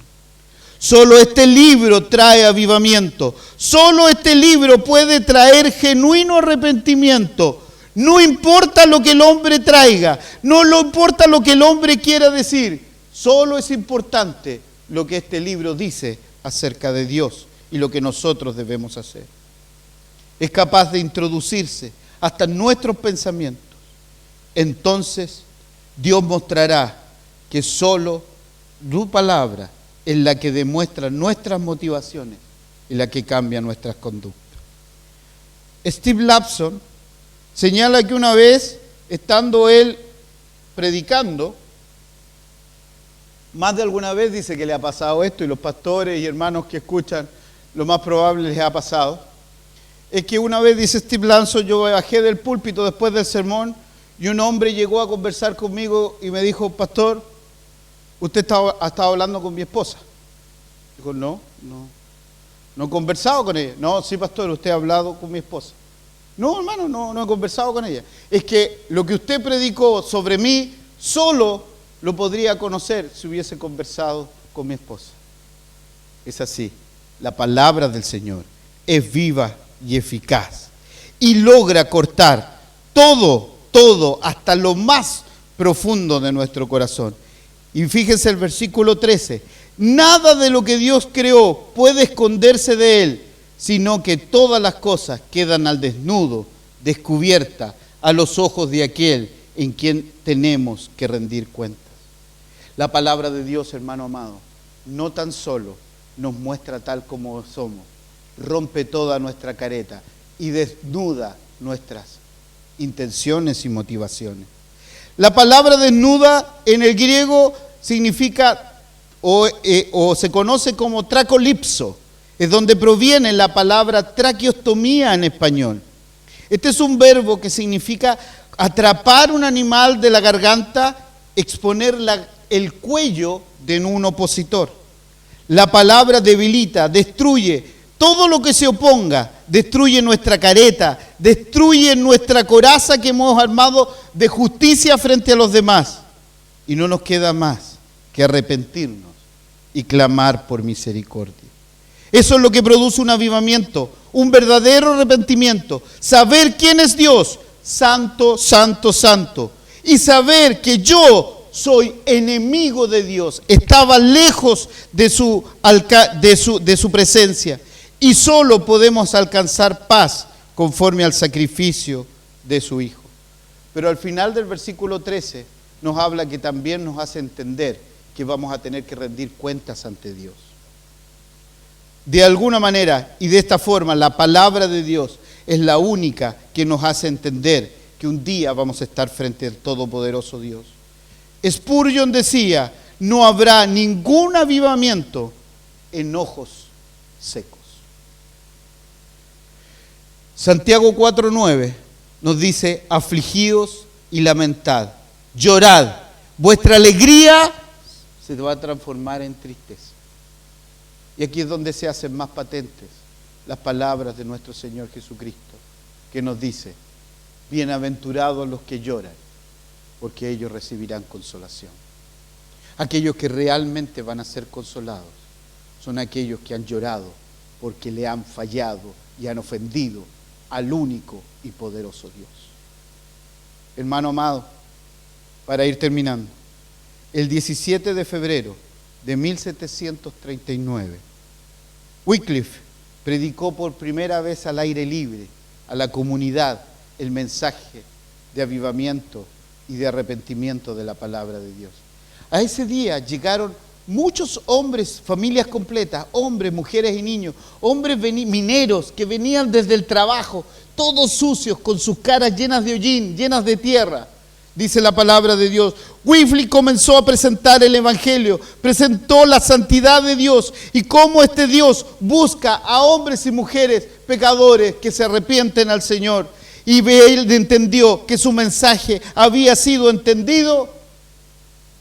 Solo este libro trae avivamiento, solo este libro puede traer genuino arrepentimiento. No importa lo que el hombre traiga, no importa lo que el hombre quiera decir, solo es importante lo que este libro dice acerca de Dios y lo que nosotros debemos hacer. Es capaz de introducirse hasta en nuestros pensamientos. Entonces Dios mostrará que solo tu palabra es la que demuestra nuestras motivaciones y la que cambia nuestras conductas. Steve Lapson señala que una vez, estando él predicando, más de alguna vez dice que le ha pasado esto, y los pastores y hermanos que escuchan, lo más probable les ha pasado, es que una vez, dice Steve Lapson, yo bajé del púlpito después del sermón y un hombre llegó a conversar conmigo y me dijo: pastor, ¿usted ha estado hablando con mi esposa? Dijo: no he conversado con ella. No, sí, pastor, usted ha hablado con mi esposa. No, hermano, no he conversado con ella. Es que lo que usted predicó sobre mí solo lo podría conocer si hubiese conversado con mi esposa. Es así, la palabra del Señor es viva y eficaz y logra cortar todo, hasta lo más profundo de nuestro corazón. Y fíjense el versículo 13: nada de lo que Dios creó puede esconderse de Él, sino que todas las cosas quedan al desnudo, descubiertas a los ojos de aquel en quien tenemos que rendir cuentas. La palabra de Dios, hermano amado, no tan solo nos muestra tal como somos, rompe toda nuestra careta y desnuda nuestras intenciones y motivaciones. La palabra desnuda en el griego significa o se conoce como tracolipso, es donde proviene la palabra traqueostomía en español. Este es un verbo que significa atrapar un animal de la garganta, exponer el cuello de un opositor. La palabra debilita, destruye todo lo que se oponga, destruye nuestra careta, destruye nuestra coraza que hemos armado de justicia frente a los demás. Y no nos queda más que arrepentirnos y clamar por misericordia. Eso es lo que produce un avivamiento, un verdadero arrepentimiento. Saber quién es Dios, santo, santo, santo. Y saber que yo soy enemigo de Dios, estaba lejos de su presencia. Y solo podemos alcanzar paz conforme al sacrificio de su Hijo. Pero al final del versículo 13 nos habla que también nos hace entender que vamos a tener que rendir cuentas ante Dios. De alguna manera y de esta forma, la palabra de Dios es la única que nos hace entender que un día vamos a estar frente al todopoderoso Dios. Spurgeon decía: no habrá ningún avivamiento en ojos secos. Santiago 4:9 nos dice: afligidos y lamentad, llorad, vuestra alegría se va a transformar en tristeza. Y aquí es donde se hacen más patentes las palabras de nuestro Señor Jesucristo, que nos dice: bienaventurados los que lloran, porque ellos recibirán consolación. Aquellos que realmente van a ser consolados son aquellos que han llorado porque le han fallado y han ofendido al único y poderoso Dios. Hermano amado, para ir terminando, el 17 de febrero de 1739, Wycliffe predicó por primera vez al aire libre a la comunidad el mensaje de avivamiento y de arrepentimiento de la palabra de Dios. A ese día llegaron muchos hombres, familias completas, hombres, mujeres y niños, hombres mineros que venían desde el trabajo, todos sucios, con sus caras llenas de hollín, llenas de tierra. Dice la palabra de Dios. Wycliffe comenzó a presentar el Evangelio, presentó la santidad de Dios y cómo este Dios busca a hombres y mujeres pecadores que se arrepienten al Señor. Y él entendió que su mensaje había sido entendido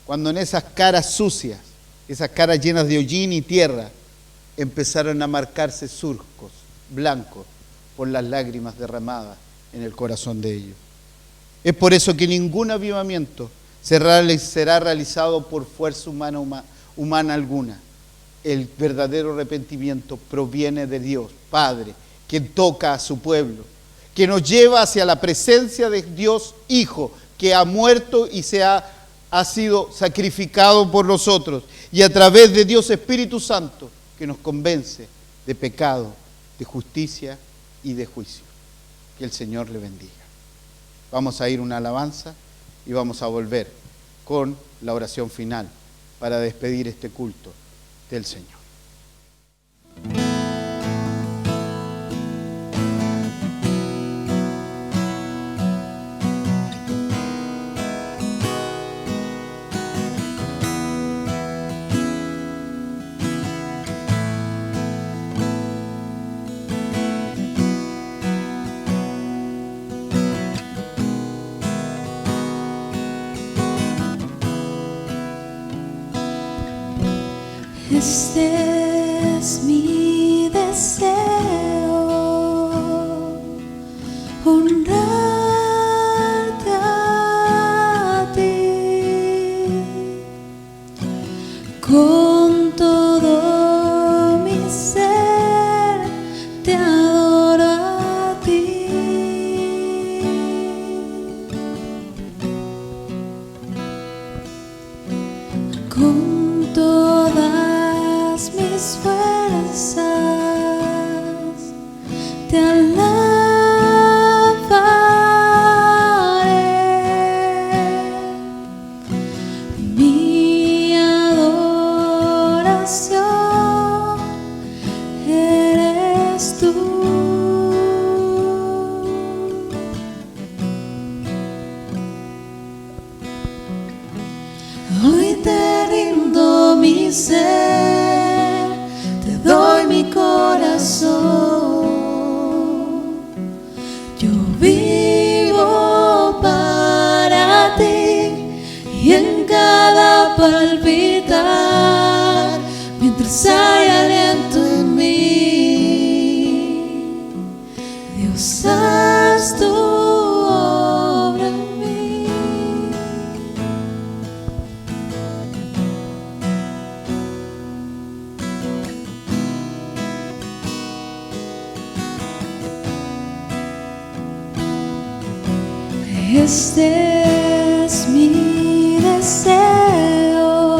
cuando en esas caras sucias, esas caras llenas de hollín y tierra, empezaron a marcarse surcos blancos por las lágrimas derramadas en el corazón de ellos. Es por eso que ningún avivamiento será realizado por fuerza humana alguna. El verdadero arrepentimiento proviene de Dios, Padre, quien toca a su pueblo, que nos lleva hacia la presencia de Dios Hijo, que ha muerto y ha sido sacrificado por nosotros, y a través de Dios Espíritu Santo, que nos convence de pecado, de justicia y de juicio. Que el Señor le bendiga. Vamos a ir a una alabanza y vamos a volver con la oración final para despedir este culto del Señor. Este es mi deseo, honrarte a ti con todo mi ser, te adoro a ti. Con todas mis fuerzas te alabaré. Mi adoración eres tú. Hoy te rindo mi ser, te doy mi corazón. Yo vivo para ti y en cada palpitar, mientras hay aliento en mí, Dios, haz tu obra en mí. Este es mi deseo,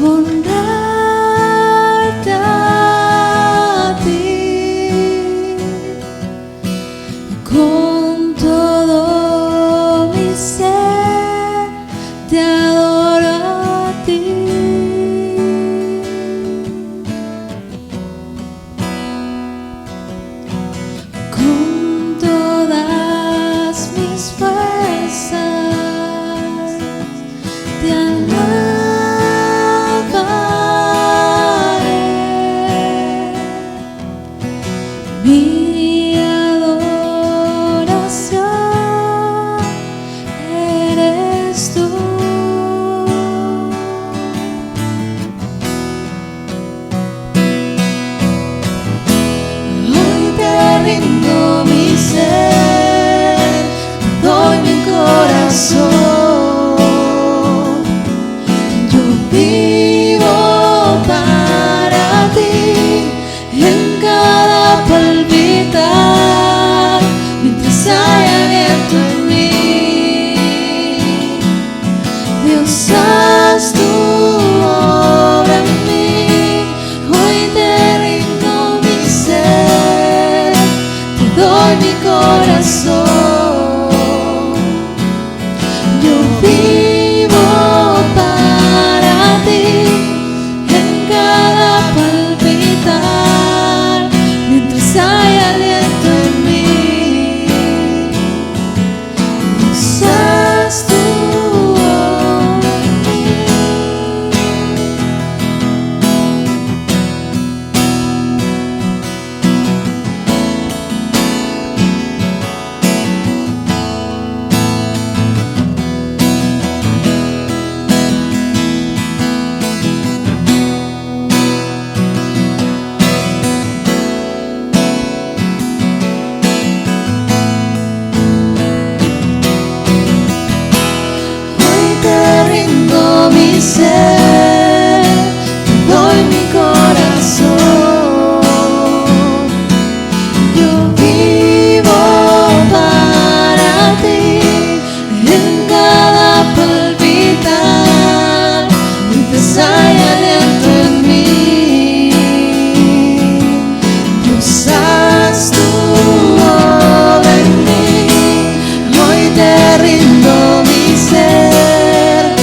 honrarte a ti con todo mi ser, te adoro a ti. Con todas mis fuerzas te alabaré. Mi adoración eres tú. Hoy te rindo mi ser, doy mi corazón. Yo vivo para ti en cada palpitar, mientras hay aliento en mí, doy mi corazón. Yo vivo para ti en cada palpitar, mientras hay aliento en mí. Usas tu ser, te doy mi corazón. Yo vivo para ti en cada palpitar, mientras hay aliento en mí. Usas tu obra en mí, hoy te rindo mi ser,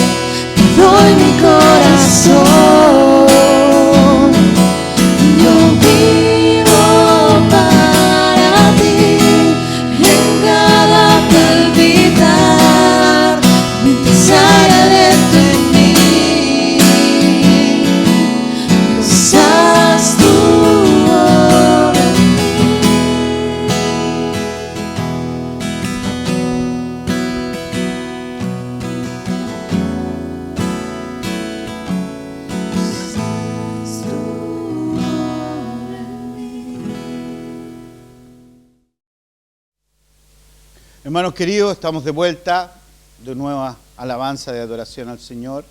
doy mi corazón. Yo vivo para ti en cada palpitar, mientras hay aliento en mí. Usas tu obra en mí. Hermanos queridos, estamos de vuelta, de nueva alabanza de adoración al Señor.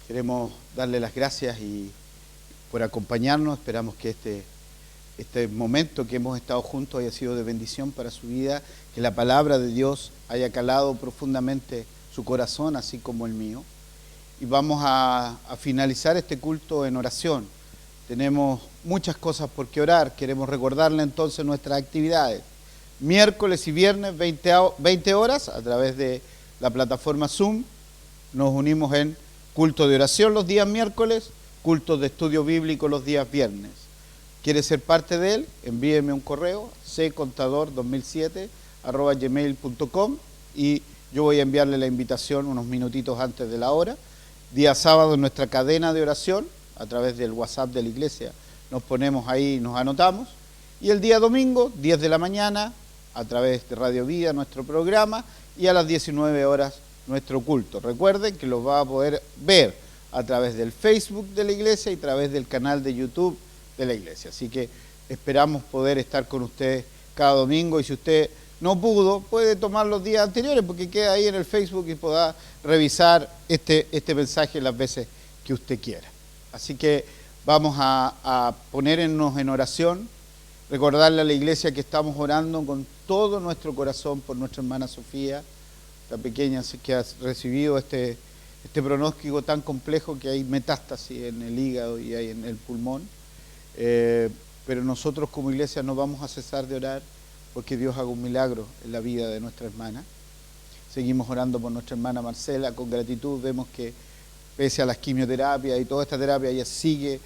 Queremos darle las gracias por acompañarnos. Esperamos que este momento que hemos estado juntos haya sido de bendición para su vida, que la palabra de Dios haya calado profundamente su corazón, así como el mío. Y vamos a finalizar este culto en oración. Tenemos muchas cosas por qué orar. Queremos recordarle entonces nuestras actividades. Miércoles y viernes, 20 horas, a través de la plataforma Zoom. Nos unimos en culto de oración los días miércoles, culto de estudio bíblico los días viernes. ¿Quiere ser parte de él? Envíeme un correo, ccontador2007@gmail.com, y yo voy a enviarle la invitación unos minutitos antes de la hora. Día sábado en nuestra cadena de oración, a través del WhatsApp de la iglesia, nos ponemos ahí y nos anotamos. Y el día domingo, 10 de la mañana, a través de Radio Vida, nuestro programa, y a las 19 horas nuestro culto. Recuerden que los va a poder ver a través del Facebook de la iglesia y a través del canal de YouTube de la iglesia. Así que esperamos poder estar con ustedes cada domingo, y si usted no pudo, puede tomar los días anteriores, porque queda ahí en el Facebook y podrá revisar este mensaje las veces que usted quiera. Así que vamos a ponernos en oración, recordarle a la iglesia que estamos orando con todo nuestro corazón por nuestra hermana Sofía, la pequeña que ha recibido este pronóstico tan complejo, que hay metástasis en el hígado y hay en el pulmón. Pero nosotros como iglesia no vamos a cesar de orar porque Dios haga un milagro en la vida de nuestra hermana. Seguimos orando por nuestra hermana Marcela con gratitud. Vemos que pese a las quimioterapias y toda esta terapia, ella sigue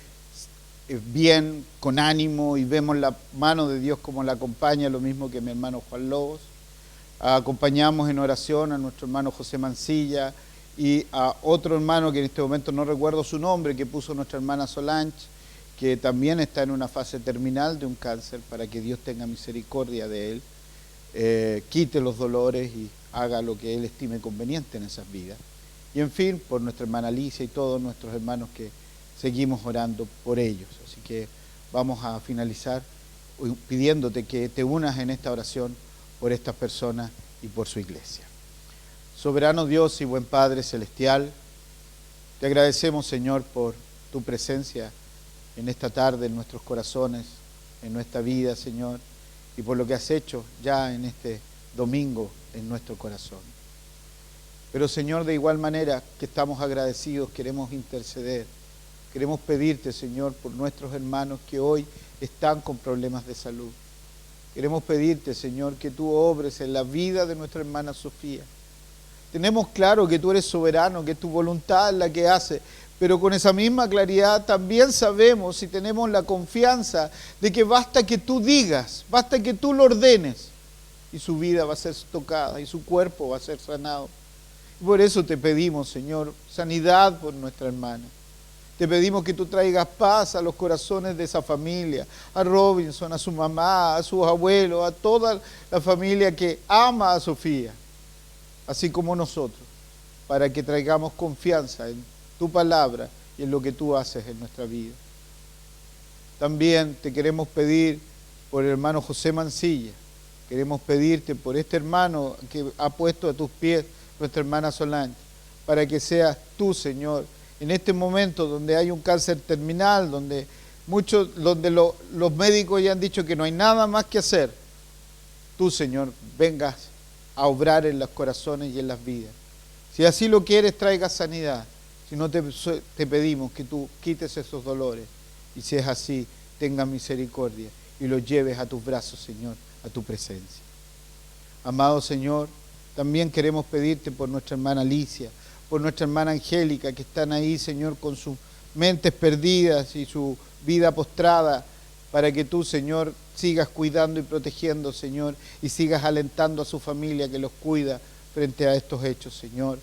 bien, con ánimo, y vemos la mano de Dios como la acompaña, lo mismo que mi hermano Juan Lobos. Acompañamos en oración a nuestro hermano José Mancilla y a otro hermano que en este momento no recuerdo su nombre, que puso nuestra hermana Solange, que también está en una fase terminal de un cáncer, para que Dios tenga misericordia de él, quite los dolores y haga lo que él estime conveniente en esas vidas. Y en fin, por nuestra hermana Alicia y todos nuestros hermanos que seguimos orando por ellos. Así que vamos a finalizar pidiéndote que te unas en esta oración por estas personas y por su iglesia. Soberano Dios y buen Padre Celestial, te agradecemos, Señor, por tu presencia en esta tarde, en nuestros corazones, en nuestra vida, Señor, y por lo que has hecho ya en este domingo en nuestro corazón. Pero, Señor, de igual manera que estamos agradecidos, queremos interceder. Queremos pedirte, Señor, por nuestros hermanos que hoy están con problemas de salud. Queremos pedirte, Señor, que tú obres en la vida de nuestra hermana Sofía. Tenemos claro que tú eres soberano, que tu voluntad es la que hace, pero con esa misma claridad también sabemos y tenemos la confianza de que basta que tú digas, basta que tú lo ordenes, y su vida va a ser tocada y su cuerpo va a ser sanado. Y por eso te pedimos, Señor, sanidad por nuestra hermana. Te pedimos que tú traigas paz a los corazones de esa familia, a Robinson, a su mamá, a sus abuelos, a toda la familia que ama a Sofía, así como nosotros, para que traigamos confianza en tu palabra y en lo que tú haces en nuestra vida. También te queremos pedir por el hermano José Mancilla, queremos pedirte por este hermano que ha puesto a tus pies nuestra hermana Solange, para que seas tú, Señor, en este momento donde hay un cáncer terminal, donde los médicos ya han dicho que no hay nada más que hacer, tú, Señor, vengas a obrar en los corazones y en las vidas. Si así lo quieres, traiga sanidad. Si no, te pedimos que tú quites esos dolores. Y si es así, tenga misericordia y los lleves a tus brazos, Señor, a tu presencia. Amado Señor, también queremos pedirte por nuestra hermana Alicia, por nuestra hermana Angélica, que están ahí, Señor, con sus mentes perdidas y su vida postrada, para que tú, Señor, sigas cuidando y protegiendo, Señor, y sigas alentando a su familia que los cuida frente a estos hechos, Señor.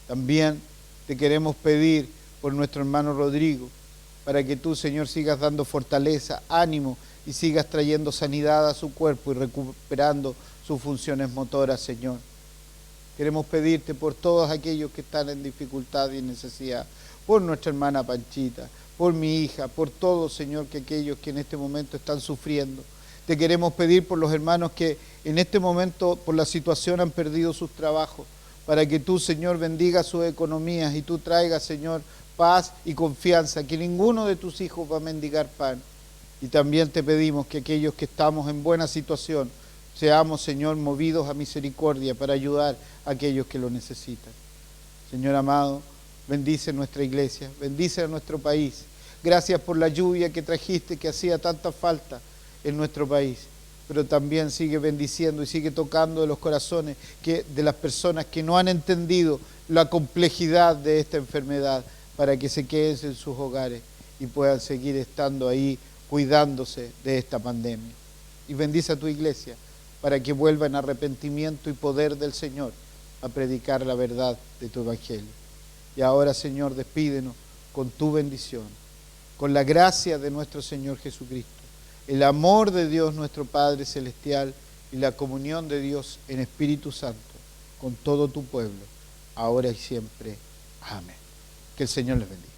También te queremos pedir por nuestro hermano Rodrigo, para que tú, Señor, sigas dando fortaleza, ánimo y sigas trayendo sanidad a su cuerpo y recuperando sus funciones motoras, Señor. Queremos pedirte por todos aquellos que están en dificultad y necesidad, por nuestra hermana Panchita, por mi hija, por todos, Señor, que aquellos que en este momento están sufriendo. Te queremos pedir por los hermanos que en este momento, por la situación, han perdido sus trabajos, para que tú, Señor, bendiga sus economías y tú traigas, Señor, paz y confianza, que ninguno de tus hijos va a mendigar pan. Y también te pedimos que aquellos que estamos en buena situación, seamos, Señor, movidos a misericordia para ayudar a aquellos que lo necesitan. Señor amado, bendice nuestra iglesia, bendice a nuestro país. Gracias por la lluvia que trajiste, que hacía tanta falta en nuestro país. Pero también sigue bendiciendo y sigue tocando los corazones de las personas que no han entendido la complejidad de esta enfermedad, para que se queden en sus hogares y puedan seguir estando ahí cuidándose de esta pandemia. Y bendice a tu iglesia, para que vuelva en arrepentimiento y poder del Señor a predicar la verdad de tu evangelio. Y ahora, Señor, despídenos con tu bendición, con la gracia de nuestro Señor Jesucristo, el amor de Dios nuestro Padre Celestial y la comunión de Dios en Espíritu Santo con todo tu pueblo, ahora y siempre. Amén. Que el Señor les bendiga.